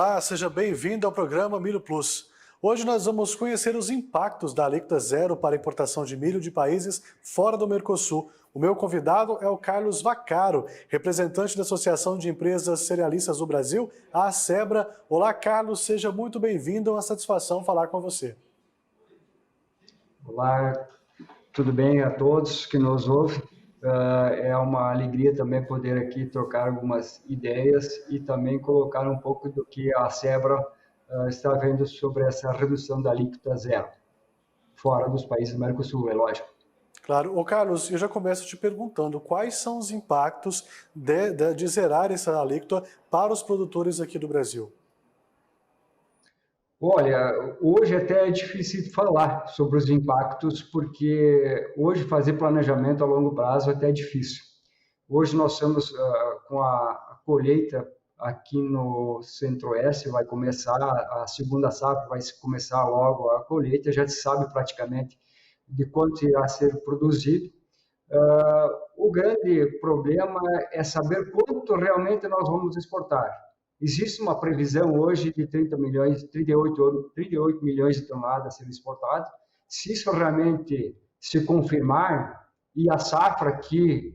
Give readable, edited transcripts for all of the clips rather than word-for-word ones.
Olá, seja bem-vindo ao programa Milho Plus. Hoje nós vamos conhecer os impactos da alíquota zero para a importação de milho de países fora do Mercosul. O meu convidado é o Carlos Vaccaro, representante da Associação de Empresas Cerealistas do Brasil, a ACEBRA. Olá, Carlos, seja muito bem-vindo, é uma satisfação falar com você. Olá, tudo bem a todos que nos ouvem? É uma alegria também poder aqui trocar algumas ideias e também colocar um pouco do que a ACEBRA está vendo sobre essa redução da alíquota zero, fora dos países do Mercosul, é lógico. Claro. Ô Carlos, eu já começo te perguntando quais são os impactos de zerar essa alíquota para os produtores aqui do Brasil? Olha, hoje até é difícil falar sobre os impactos, porque hoje fazer planejamento a longo prazo até é difícil. Hoje nós estamos com a colheita aqui no Centro-Oeste, vai começar a segunda safra, vai começar logo a colheita, já se sabe praticamente de quanto irá ser produzido. O grande problema é saber quanto realmente nós vamos exportar. Existe uma previsão hoje de 38 milhões de toneladas a serem exportadas. Se isso realmente se confirmar, e a safra aqui,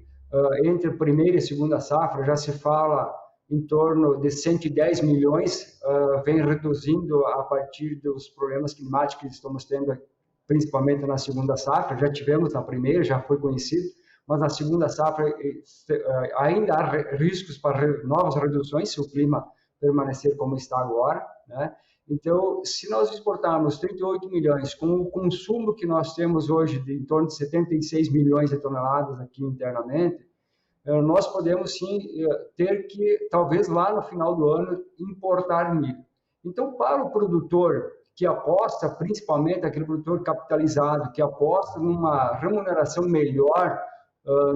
entre a primeira e a segunda safra, já se fala em torno de 110 milhões, vem reduzindo a partir dos problemas climáticos que estamos tendo, principalmente na segunda safra. Já tivemos na primeira, já foi conhecido, mas na segunda safra ainda há riscos para novas reduções se o clima permanecer como está agora, né? Então, se nós exportarmos 38 milhões com o consumo que nós temos hoje de em torno de 76 milhões de toneladas aqui internamente, nós podemos sim ter que, talvez lá no final do ano, importar milho. Então, para o produtor que aposta, principalmente aquele produtor capitalizado, que aposta numa remuneração melhor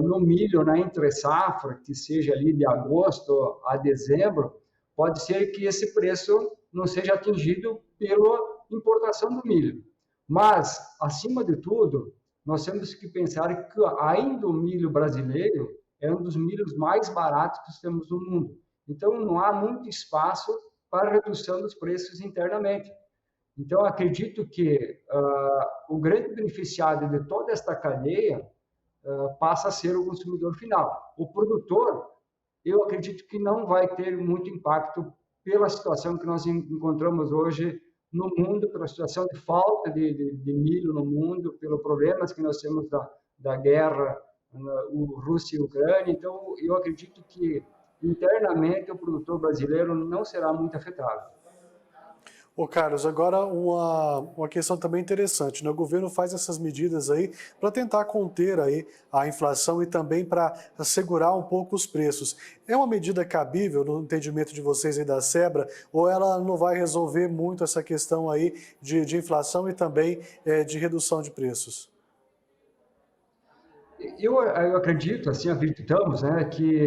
no milho, na entre-safra, que seja ali de agosto a dezembro, pode ser que esse preço não seja atingido pela importação do milho. Mas, acima de tudo, nós temos que pensar que ainda o milho brasileiro é um dos milhos mais baratos que temos no mundo. Então, não há muito espaço para redução dos preços internamente. Então, acredito que o grande beneficiário de toda esta cadeia passa a ser o consumidor final. O produtor, eu acredito que não vai ter muito impacto pela situação que nós encontramos hoje no mundo, pela situação de falta de milho no mundo, pelos problemas que nós temos da guerra Rússia e Ucrânia. Então, eu acredito que internamente o produtor brasileiro não será muito afetado. Ô Carlos, agora uma questão também interessante, né? O governo faz essas medidas aí para tentar conter aí a inflação e também para assegurar um pouco os preços. É uma medida cabível no entendimento de vocês aí da ACEBRA, ou ela não vai resolver muito essa questão aí de inflação e também de redução de preços? Eu acredito, assim, acreditamos, né, que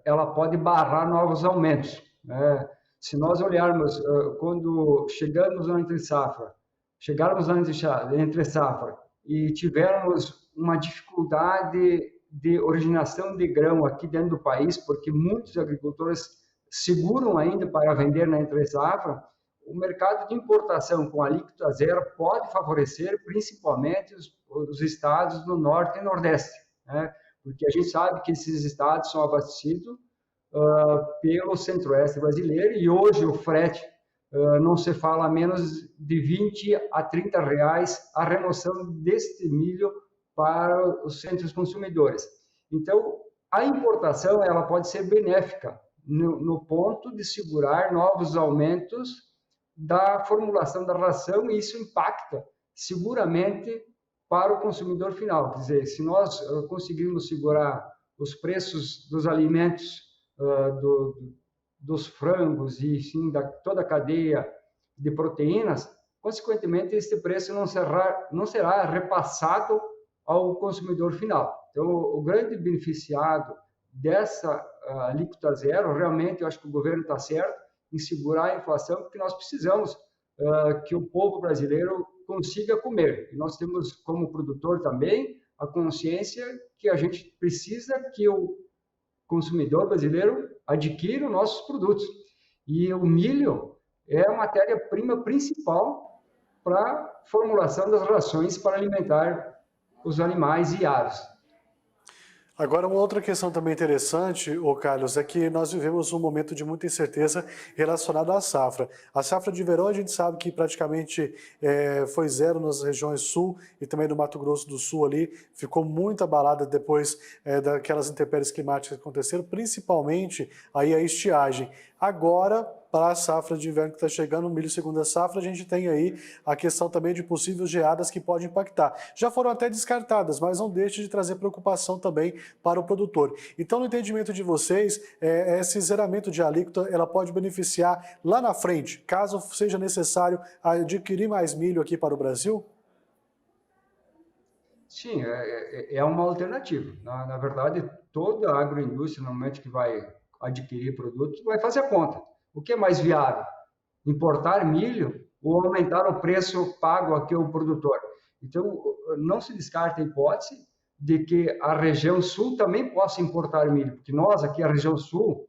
ela pode barrar novos aumentos, né? Se nós olharmos, quando chegamos na entre-safra, chegarmos na entre-safra e tivermos uma dificuldade de originação de grão aqui dentro do país, porque muitos agricultores seguram ainda para vender na entre-safra, o mercado de importação com alíquota zero pode favorecer principalmente os estados do norte e nordeste, né? Porque a gente sabe que esses estados são abastecidos pelo centro-oeste brasileiro e hoje o frete não se fala menos de 20 a 30 reais a remoção deste milho para os centros consumidores. Então, a importação ela pode ser benéfica no ponto de segurar novos aumentos da formulação da ração, e isso impacta seguramente para o consumidor final. Quer dizer, se nós conseguirmos segurar os preços dos alimentos, dos frangos e sim toda a cadeia de proteínas, consequentemente este preço não será repassado ao consumidor final. Então, o grande beneficiado dessa alíquota zero, realmente eu acho que o governo está certo em segurar a inflação, porque nós precisamos que o povo brasileiro consiga comer. E nós temos, como produtor também, a consciência que a gente precisa que o consumidor brasileiro adquira os nossos produtos. E o milho é a matéria-prima principal para a formulação das rações para alimentar os animais e aves. Agora, uma outra questão também interessante, ô Carlos, é que nós vivemos um momento de muita incerteza relacionado à safra. A safra de verão, a gente sabe que praticamente foi zero nas regiões sul e também no Mato Grosso do Sul ali, ficou muito abalada depois daquelas intempéries climáticas que aconteceram, principalmente aí a estiagem. Agora, para a safra de inverno que está chegando, o milho segunda safra, a gente tem aí a questão também de possíveis geadas que podem impactar. Já foram até descartadas, mas não deixa de trazer preocupação também para o produtor. Então, no entendimento de vocês, esse zeramento de alíquota, ela pode beneficiar lá na frente, caso seja necessário adquirir mais milho aqui para o Brasil? Sim, é uma alternativa. Na verdade, toda a agroindústria, no momento que vai adquirir produtos, vai fazer a conta. O que é mais viável? Importar milho ou aumentar o preço pago aqui ao produtor? Então, não se descarta a hipótese de que a região sul também possa importar milho, porque nós aqui, a região sul,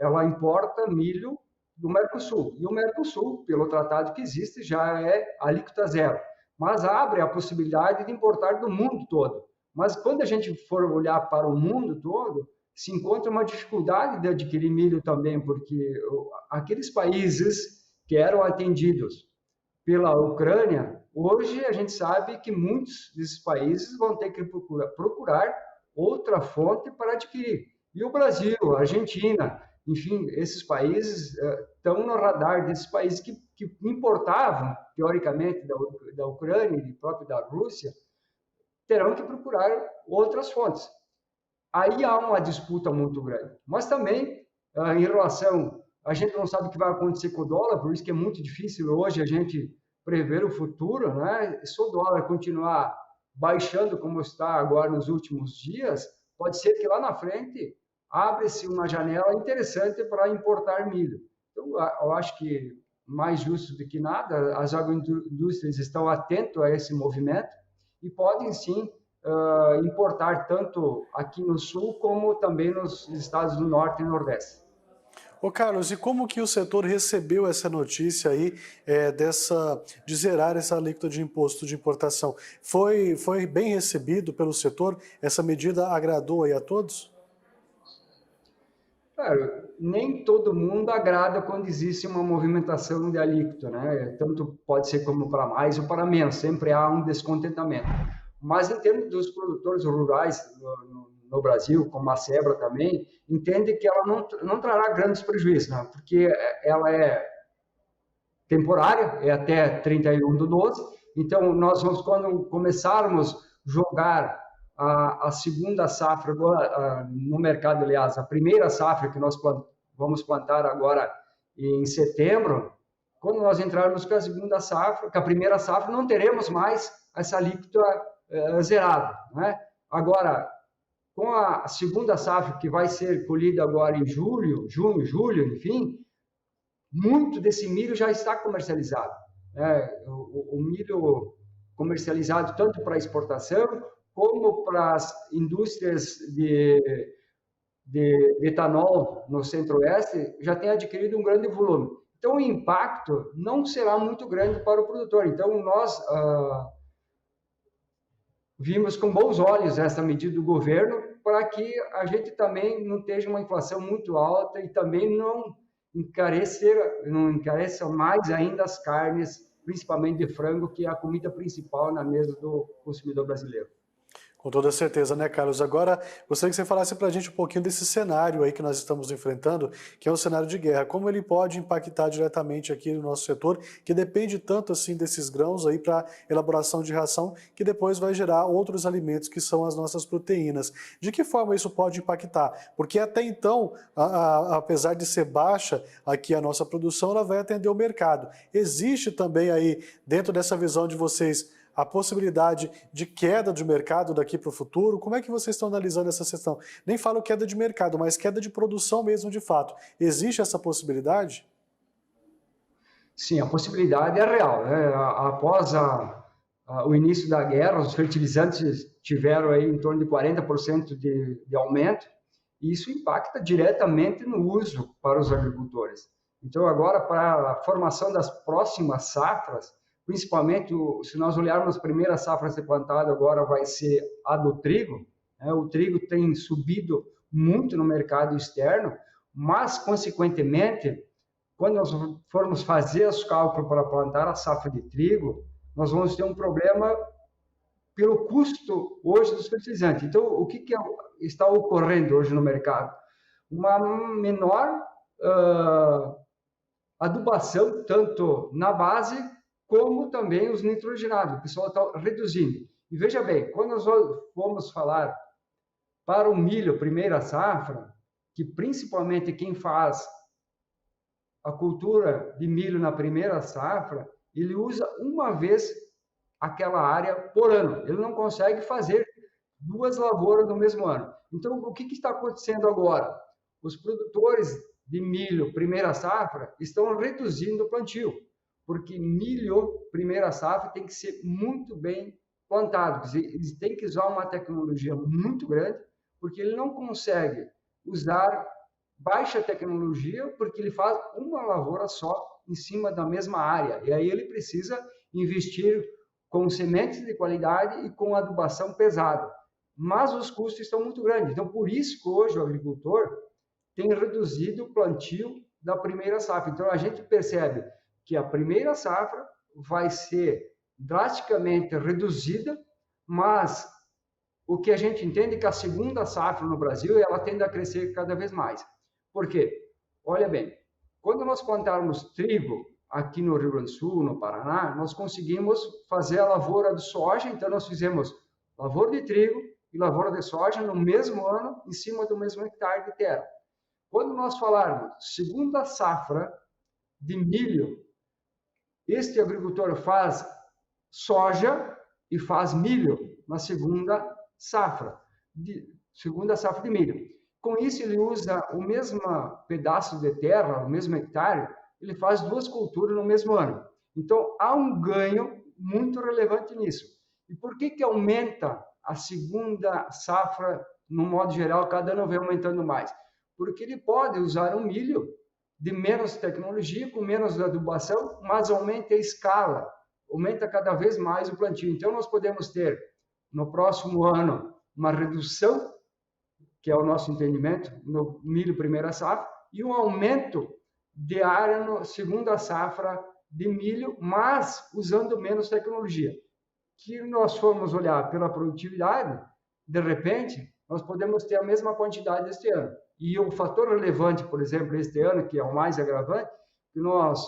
ela importa milho do Mercosul. E o Mercosul, pelo tratado que existe, já é alíquota zero. Mas abre a possibilidade de importar do mundo todo. Mas quando a gente for olhar para o mundo todo, se encontra uma dificuldade de adquirir milho também, porque aqueles países que eram atendidos pela Ucrânia, hoje a gente sabe que muitos desses países vão ter que procurar outra fonte para adquirir. E o Brasil, a Argentina, enfim, esses países estão no radar desses países que importavam, teoricamente, da Ucrânia e próprio da Rússia, terão que procurar outras fontes. Aí há uma disputa muito grande. Mas também, em relação, a gente não sabe o que vai acontecer com o dólar, por isso que é muito difícil hoje a gente prever o futuro, né? Se o dólar continuar baixando como está agora nos últimos dias, pode ser que lá na frente abre-se uma janela interessante para importar milho. Então, eu acho que mais justo do que nada, as agroindústrias estão atentas a esse movimento e podem sim importar tanto aqui no sul como também nos estados do norte e nordeste. Ô Carlos, e como que o setor recebeu essa notícia aí de zerar essa alíquota de imposto de importação? Foi bem recebido pelo setor? Essa medida agradou aí a todos? Claro, nem todo mundo agrada quando existe uma movimentação de alíquota, né? Tanto pode ser como para mais ou para menos, sempre há um descontentamento. Mas em termos dos produtores rurais no Brasil, como a Sebra também, entende que ela não trará grandes prejuízos, né? Porque ela é temporária, é até 31 do 12, então nós vamos, quando começarmos a jogar a segunda safra no mercado, aliás, a primeira safra que nós vamos plantar agora em setembro, quando nós entrarmos com a segunda safra, com a primeira safra, não teremos mais essa alíquota zerada, né? Agora, com a segunda safra, que vai ser colhida agora em julho, junho, julho, enfim, muito desse milho já está comercializado. O milho comercializado tanto para exportação como para as indústrias de etanol no centro-oeste já tem adquirido um grande volume. Então, o impacto não será muito grande para o produtor. Então, nós vimos com bons olhos essa medida do governo para que a gente também não tenha uma inflação muito alta e também não encareça mais ainda as carnes, principalmente de frango, que é a comida principal na mesa do consumidor brasileiro. Com toda certeza, né, Carlos? Agora, gostaria que você falasse para a gente um pouquinho desse cenário aí que nós estamos enfrentando, que é um cenário de guerra. Como ele pode impactar diretamente aqui no nosso setor, que depende tanto assim desses grãos aí para elaboração de ração, que depois vai gerar outros alimentos que são as nossas proteínas. De que forma isso pode impactar? Porque até então, apesar de ser baixa aqui a nossa produção, ela vai atender o mercado. Existe também aí, dentro dessa visão de vocês, a possibilidade de queda de mercado daqui para o futuro? Como é que vocês estão analisando essa questão? Nem falo queda de mercado, mas queda de produção mesmo de fato. Existe essa possibilidade? Sim, a possibilidade é real. Né? Após o início da guerra, os fertilizantes tiveram aí em torno de 40% de aumento, e isso impacta diretamente no uso para os agricultores. Então, agora, para a formação das próximas safras, principalmente se nós olharmos a primeira safra a ser plantada, agora vai ser a do trigo, né? O trigo tem subido muito no mercado externo, mas, consequentemente, quando nós formos fazer os cálculos para plantar a safra de trigo, nós vamos ter um problema pelo custo hoje dos fertilizantes. Então, o que está ocorrendo hoje no mercado? Uma menor adubação, tanto na base como também os nitrogenados. O pessoal está reduzindo. E veja bem, quando nós vamos falar para o milho, primeira safra, que principalmente quem faz a cultura de milho na primeira safra, ele usa uma vez aquela área por ano. Ele não consegue fazer duas lavouras no mesmo ano. Então, o que está acontecendo agora? Os produtores de milho primeira safra estão reduzindo o plantio, porque milho primeira safra tem que ser muito bem plantado. Eles têm que usar uma tecnologia muito grande, porque ele não consegue usar baixa tecnologia, porque ele faz uma lavoura só em cima da mesma área. E aí ele precisa investir com sementes de qualidade e com adubação pesada. Mas os custos estão muito grandes. Então, por isso que hoje o agricultor tem reduzido o plantio da primeira safra. Então, a gente percebe que a primeira safra vai ser drasticamente reduzida, mas o que a gente entende é que a segunda safra no Brasil, ela tende a crescer cada vez mais. Por quê? Olha bem, quando nós plantarmos trigo aqui no Rio Grande do Sul, no Paraná, nós conseguimos fazer a lavoura de soja, então nós fizemos lavoura de trigo e lavoura de soja no mesmo ano, em cima do mesmo hectare de terra. Quando nós falarmos segunda safra de milho, este agricultor faz soja e faz milho na segunda safra de milho. Com isso, ele usa o mesmo pedaço de terra, o mesmo hectare, ele faz duas culturas no mesmo ano. Então, há um ganho muito relevante nisso. E por que aumenta a segunda safra, no modo geral, cada ano vem aumentando mais? Porque ele pode usar um milho de menos tecnologia, com menos adubação, mas aumenta a escala, aumenta cada vez mais o plantio. Então, nós podemos ter, no próximo ano, uma redução, que é o nosso entendimento, no milho primeira safra, e um aumento de área na segunda safra de milho, mas usando menos tecnologia. Que nós formos olhar pela produtividade, de repente, nós podemos ter a mesma quantidade este ano. E o fator relevante, por exemplo, este ano, que é o mais agravante, que nós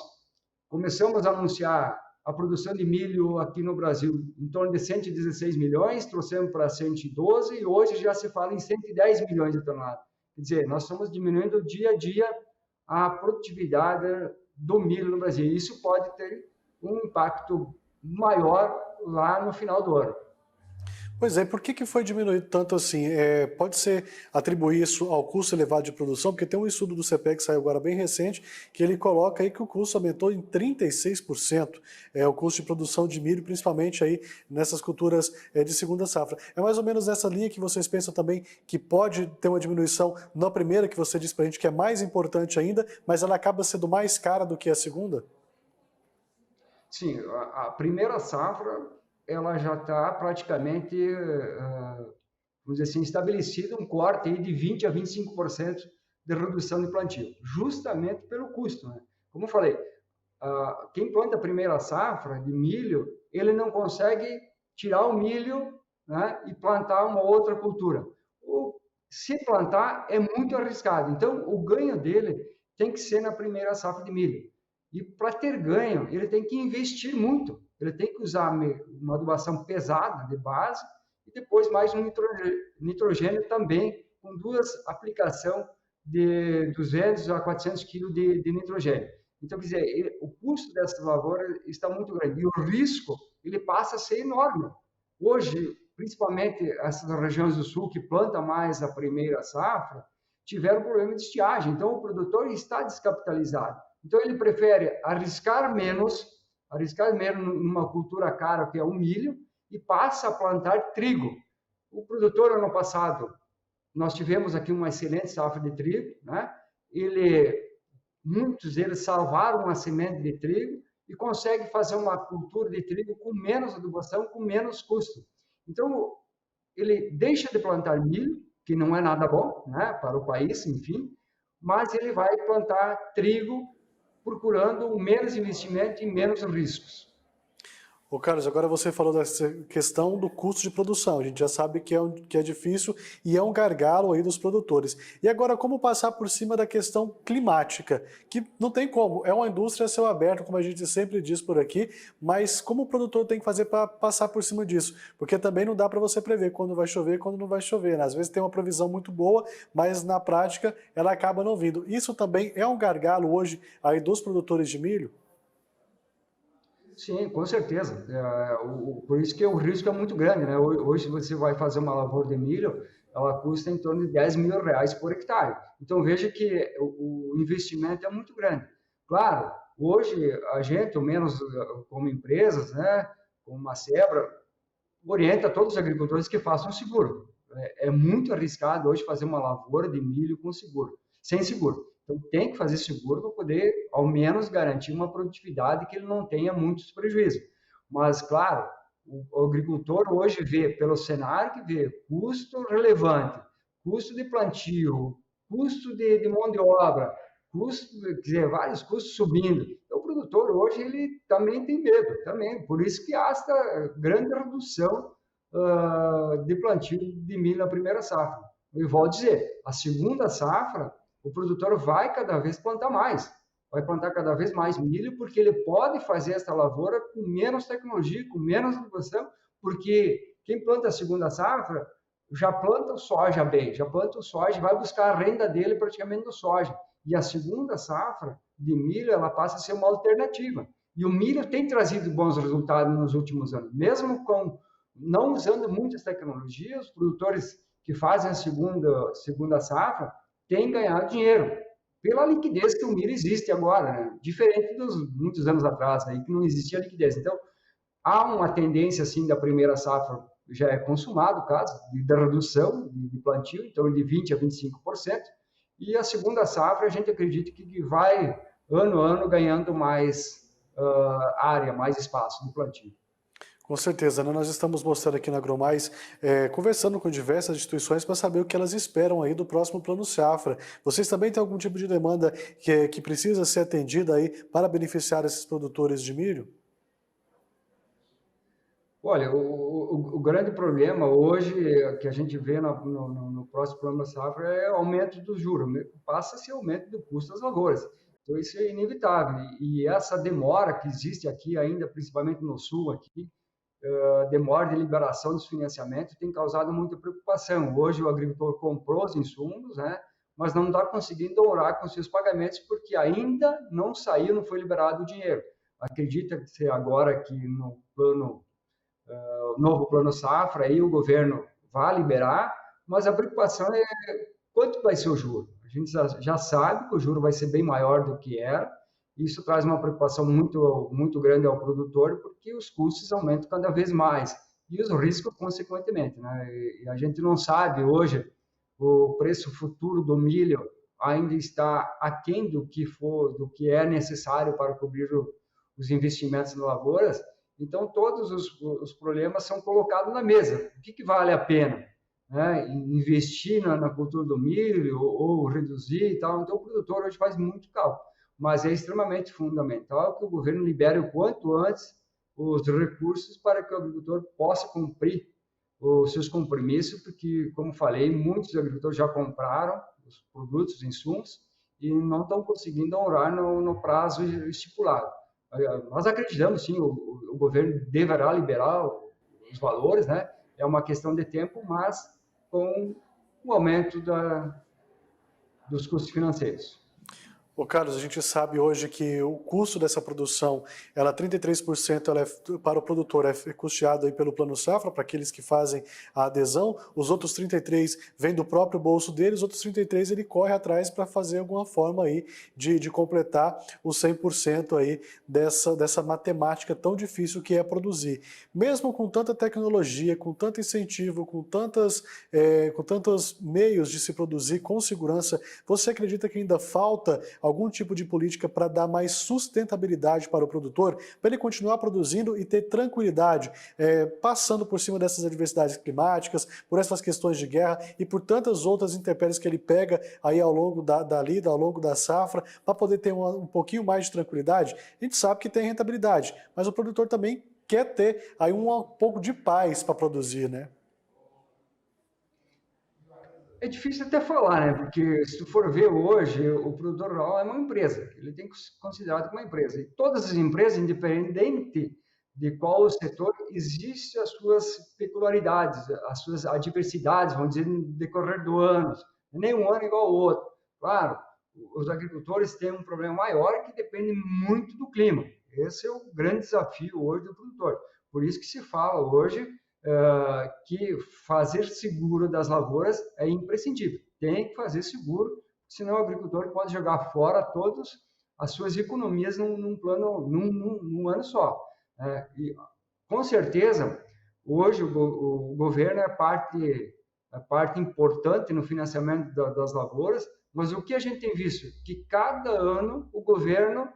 começamos a anunciar a produção de milho aqui no Brasil em torno de 116 milhões, trouxemos para 112 e hoje já se fala em 110 milhões de toneladas. Quer dizer, nós estamos diminuindo dia a dia a produtividade do milho no Brasil. Isso pode ter um impacto maior lá no final do ano. Pois é, por que foi diminuído tanto assim? Pode ser atribuir isso ao custo elevado de produção, porque tem um estudo do CPEA que saiu agora bem recente, que ele coloca aí que o custo aumentou em 36%, o custo de produção de milho, principalmente aí nessas culturas de segunda safra. É mais ou menos nessa linha que vocês pensam também que pode ter uma diminuição na primeira, que você disse pra gente que é mais importante ainda, mas ela acaba sendo mais cara do que a segunda? Sim, a primeira safra ela já está praticamente, vamos dizer assim, estabelecido um corte aí de 20% a 25% de redução de plantio, justamente pelo custo, né? Como eu falei, quem planta a primeira safra de milho, ele não consegue tirar o milho, né, e plantar uma outra cultura. Se plantar é muito arriscado, então o ganho dele tem que ser na primeira safra de milho. E para ter ganho, ele tem que investir muito. Ele tem que usar uma adubação pesada de base e depois mais um nitrogênio também, com duas aplicações de 200 a 400 kg de nitrogênio. Então, quer dizer, o custo dessa lavoura está muito grande e o risco ele passa a ser enorme. Hoje, principalmente essas regiões do sul que plantam mais a primeira safra, tiveram problema de estiagem. Então, o produtor está descapitalizado. Então, ele prefere arriscar menos numa cultura cara, que é o milho, e passa a plantar trigo. O produtor, ano passado, nós tivemos aqui uma excelente safra de trigo, né? Ele muitos deles salvaram a semente de trigo e conseguem fazer uma cultura de trigo com menos adubação, com menos custo. Então, ele deixa de plantar milho, que não é nada bom, né, para o país, enfim, mas ele vai plantar trigo procurando menos investimento e menos riscos. Ô Carlos, agora você falou dessa questão do custo de produção. A gente já sabe que é difícil e é um gargalo aí dos produtores. E agora, como passar por cima da questão climática? Que não tem como, é uma indústria a céu aberto, como a gente sempre diz por aqui, mas como o produtor tem que fazer para passar por cima disso? Porque também não dá para você prever quando vai chover e quando não vai chover, né? Às vezes tem uma previsão muito boa, mas na prática ela acaba não vindo. Isso também é um gargalo hoje aí dos produtores de milho? Sim, com certeza. Por isso que o risco é muito grande, né? Hoje você vai fazer uma lavoura de milho, ela custa em torno de R$ 10.000 por hectare. Então veja que o investimento é muito grande. Claro, hoje a gente, ou menos como empresas, né, como a Sebra, orienta todos os agricultores que façam seguro. É muito arriscado hoje fazer uma lavoura de milho com seguro, sem seguro. Então tem que fazer seguro para poder, ao menos, garantir uma produtividade que ele não tenha muitos prejuízos. Mas, claro, o agricultor hoje vê, pelo cenário que vê, custo relevante, custo de plantio, custo de mão de obra, custo, quer dizer, vários custos subindo. Então, o produtor hoje ele também tem medo, também. Por isso que há esta grande redução de plantio de milho na primeira safra. E vou dizer, a segunda safra, o produtor vai cada vez plantar mais, vai plantar cada vez mais milho, porque ele pode fazer essa lavoura com menos tecnologia, com menos inovação, porque quem planta a segunda safra já planta o soja bem, já planta o soja, vai buscar a renda dele praticamente no soja. E a segunda safra de milho, ela passa a ser uma alternativa. E o milho tem trazido bons resultados nos últimos anos, mesmo com não usando muitas tecnologias, os produtores que fazem a segunda safra têm ganhado dinheiro pela liquidez que o milho existe agora, né? Diferente dos muitos anos atrás, aí que não existia liquidez. Então, há uma tendência assim da primeira safra já é consumado, caso da redução de plantio, então de 20 a 25%, e a segunda safra a gente acredita que vai ano a ano ganhando mais área, mais espaço de plantio. Com certeza, né? Nós estamos mostrando aqui na AgroMais, conversando com diversas instituições para saber o que elas esperam aí do próximo Plano Safra. Vocês também têm algum tipo de demanda que precisa ser atendida aí para beneficiar esses produtores de milho? Olha, o grande problema hoje que a gente vê no próximo Plano Safra é o aumento do juro, passa a ser aumento do custo das lavouras. Então isso é inevitável. E essa demora que existe aqui ainda, principalmente no sul aqui, demora de liberação dos financiamentos tem causado muita preocupação. Hoje o agricultor comprou os insumos, né, mas não está conseguindo honrar com seus pagamentos porque ainda não saiu, não foi liberado o dinheiro. Acredita que agora que no novo plano safra aí o governo vai liberar, mas a preocupação é quanto vai ser o juro. A gente já sabe que o juro vai ser bem maior do que era. Isso traz uma preocupação muito grande ao produtor, porque os custos aumentam cada vez mais e os riscos, consequentemente. Né? E a gente não sabe hoje o preço futuro do milho ainda está aquém do que é necessário para cobrir os investimentos nas lavouras. Então, todos os problemas são colocados na mesa. O que vale a pena? Né? Investir na cultura do milho ou reduzir e tal. Então, o produtor hoje faz muito cálculo mas é extremamente fundamental que o governo libere o quanto antes os recursos para que o agricultor possa cumprir os seus compromissos, porque, como falei, muitos agricultores já compraram os produtos, os insumos, e não estão conseguindo honrar no prazo estipulado. Nós acreditamos, sim, o governo deverá liberar os valores, né? É uma questão de tempo, mas com o aumento dos custos financeiros. Ô Carlos, a gente sabe hoje que o custo dessa produção, ela 33% ela para o produtor é custeado aí pelo Plano Safra, para aqueles que fazem a adesão, os outros 33% vêm do próprio bolso deles, os outros 33% ele corre atrás para fazer alguma forma aí de completar os 100% aí dessa matemática tão difícil que é produzir. Mesmo com tanta tecnologia, com tanto incentivo, com tantos meios de se produzir com segurança, você acredita que ainda falta algum tipo de política para dar mais sustentabilidade para o produtor, para ele continuar produzindo e ter tranquilidade, passando por cima dessas adversidades climáticas, por essas questões de guerra e por tantas outras intempéries que ele pega aí ao longo da lida, ao longo da safra, para poder ter um pouquinho mais de tranquilidade? A gente sabe que tem rentabilidade, mas o produtor também quer ter aí um pouco de paz para produzir, né? É difícil até falar, né? Porque se tu for ver hoje, o produtor rural é uma empresa, ele tem que ser considerado como uma empresa. E todas as empresas, independente de qual o setor, existem as suas peculiaridades, as suas adversidades, vamos dizer, no decorrer do ano. Nenhum ano é igual ao outro. Claro, os agricultores têm um problema maior que depende muito do clima. Esse é o grande desafio hoje do produtor. Por isso que se fala hoje que fazer seguro das lavouras é imprescindível. Tem que fazer seguro, senão o agricultor pode jogar fora todas as suas economias num ano só. E, com certeza, hoje o governo é parte importante no financiamento das lavouras, mas o que a gente tem visto? Que cada ano o governo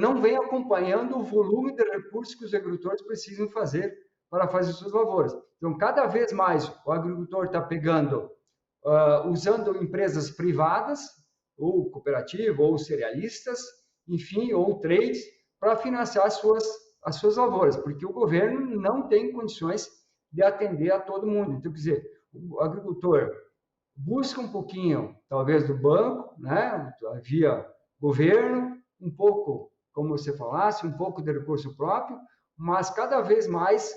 não vem acompanhando o volume de recursos que os agricultores precisam fazer para fazer suas lavouras. Então, cada vez mais o agricultor está pegando, usando empresas privadas, ou cooperativa, ou cerealistas, enfim, ou trades, para financiar as suas lavouras, porque o governo não tem condições de atender a todo mundo. Então, quer dizer, o agricultor busca um pouquinho, talvez, do banco, né, via governo, um pouco, como você falasse, um pouco de recurso próprio, mas cada vez mais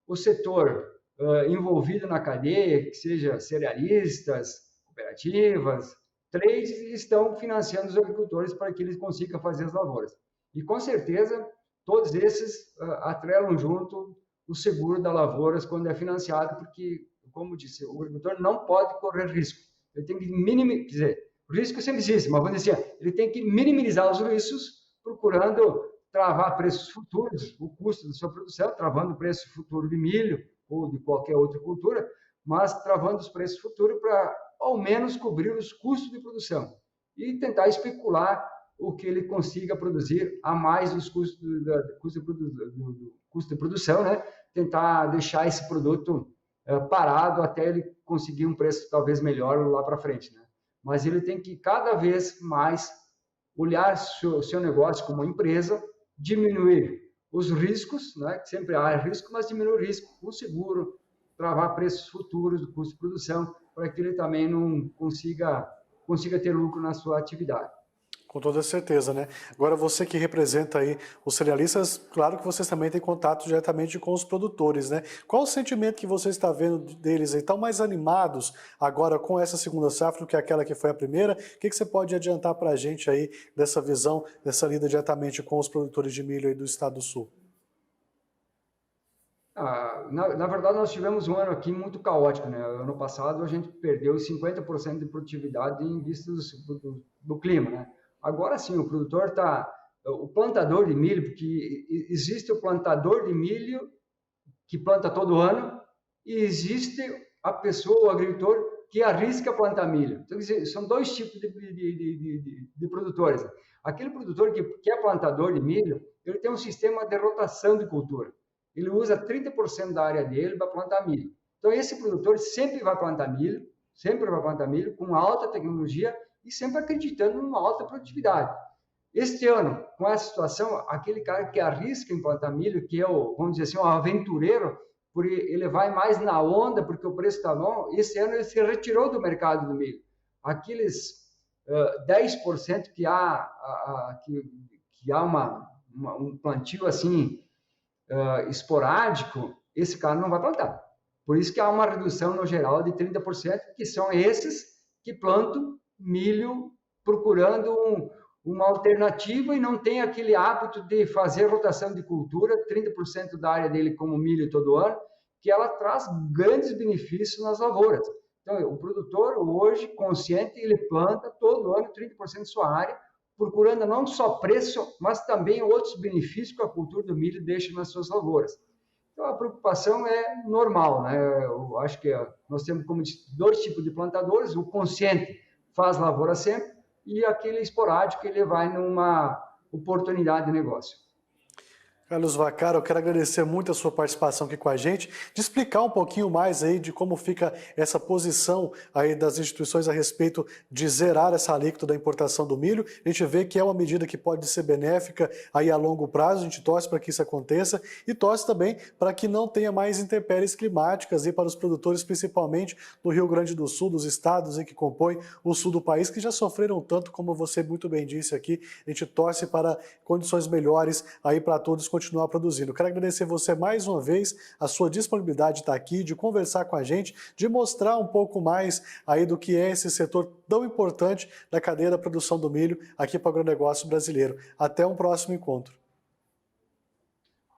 o setor envolvido na cadeia, que seja cerealistas, cooperativas, trades, estão financiando os agricultores para que eles consigam fazer as lavouras. E, com certeza, todos esses atrelam junto o seguro das lavouras quando é financiado, porque, como disse, o agricultor não pode correr risco. Ele tem que minimizar, quer dizer, o risco sempre existe, mas vamos dizer assim, ele tem que minimizar os riscos, procurando travar preços futuros, o custo da sua produção, travando o preço futuro de milho ou de qualquer outra cultura, mas travando os preços futuros para, ao menos, cobrir os custos de produção e tentar especular o que ele consiga produzir a mais dos custos do custo de produção, né? Tentar deixar esse produto parado até ele conseguir um preço talvez melhor lá para frente, né? Mas ele tem que cada vez mais olhar seu negócio como uma empresa, diminuir os riscos, né? Que sempre há risco, mas diminuir o risco com seguro, travar preços futuros do custo de produção, para que ele também não consiga ter lucro na sua atividade. Com toda certeza, né? Agora você que representa aí os cerealistas, claro que vocês também têm contato diretamente com os produtores, né? Qual o sentimento que você está vendo deles aí? Estão mais animados agora com essa segunda safra do que aquela que foi a primeira? O que você pode adiantar para a gente aí dessa visão, dessa lida diretamente com os produtores de milho aí do estado do Sul? Na verdade, nós tivemos um ano aqui muito caótico, né? Ano passado a gente perdeu 50% de produtividade em vista do clima, né? Agora sim, o produtor está... O plantador de milho, porque existe o plantador de milho que planta todo ano e existe a pessoa, o agricultor, que arrisca plantar milho. Então, são dois tipos de produtores. Aquele produtor que é plantador de milho, ele tem um sistema de rotação de cultura. Ele usa 30% da área dele para plantar milho. Então, esse produtor sempre vai plantar milho com alta tecnologia e sempre acreditando numa alta produtividade. Este ano, com essa situação, aquele cara que arrisca em plantar milho, que é vamos dizer assim, um aventureiro, porque ele vai mais na onda, porque o preço está bom, esse ano ele se retirou do mercado do milho. Aqueles 10% que há um plantio assim, esporádico, esse cara não vai plantar. Por isso que há uma redução no geral de 30%, que são esses que plantam milho procurando uma alternativa e não tem aquele hábito de fazer rotação de cultura, 30% da área dele como milho todo ano, que ela traz grandes benefícios nas lavouras. Então, o produtor hoje, consciente, ele planta todo ano 30% de sua área, procurando não só preço, mas também outros benefícios que a cultura do milho deixa nas suas lavouras. Então, a preocupação é normal, né? Eu acho que nós temos como dois tipos de plantadores, o consciente faz lavoura sempre, e aquele esporádico ele vai numa oportunidade de negócio. Carlos Vaccaro, eu quero agradecer muito a sua participação aqui com a gente, de explicar um pouquinho mais aí de como fica essa posição aí das instituições a respeito de zerar essa alíquota da importação do milho. A gente vê que é uma medida que pode ser benéfica aí a longo prazo, a gente torce para que isso aconteça e torce também para que não tenha mais intempéries climáticas aí para os produtores, principalmente do Rio Grande do Sul, dos estados aí que compõem o sul do país, que já sofreram tanto, como você muito bem disse aqui. A gente torce para condições melhores aí para todos continuar produzindo. Quero agradecer você mais uma vez, a sua disponibilidade de estar aqui, de conversar com a gente, de mostrar um pouco mais aí do que é esse setor tão importante da cadeia da produção do milho aqui para o agronegócio brasileiro. Até um próximo encontro.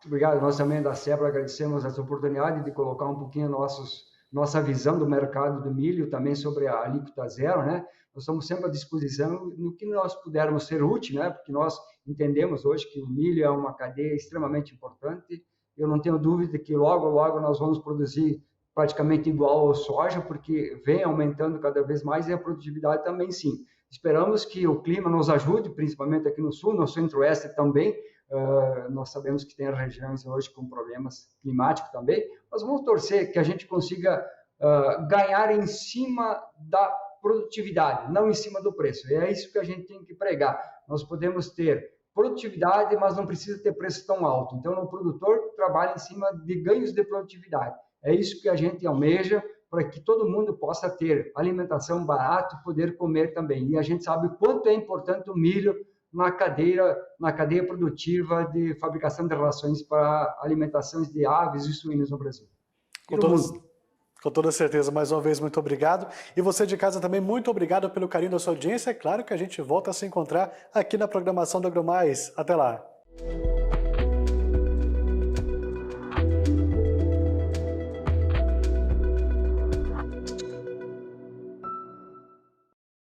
Obrigado. Nós também da SEBRA agradecemos essa oportunidade de colocar um pouquinho nossa visão do mercado do milho, também sobre a alíquota zero, né? Nós estamos sempre à disposição no que nós pudermos ser útil, né? Porque nós entendemos hoje que o milho é uma cadeia extremamente importante. Eu não tenho dúvida que logo, logo nós vamos produzir praticamente igual ao soja, porque vem aumentando cada vez mais e a produtividade também sim. Esperamos que o clima nos ajude, principalmente aqui no sul, no centro-oeste também. Nós sabemos que tem regiões hoje com problemas climáticos também, mas vamos torcer que a gente consiga ganhar em cima da produtividade, não em cima do preço. E é isso que a gente tem que pregar. Nós podemos ter produtividade, mas não precisa ter preço tão alto. Então, o produtor trabalha em cima de ganhos de produtividade. É isso que a gente almeja para que todo mundo possa ter alimentação barata e poder comer também. E a gente sabe o quanto é importante o milho na cadeia produtiva de fabricação de rações para alimentações de aves e suínos no Brasil. Com toda certeza, mais uma vez, muito obrigado. E você de casa também, muito obrigado pelo carinho da sua audiência. É claro que a gente volta a se encontrar aqui na programação do AgroMais. Até lá!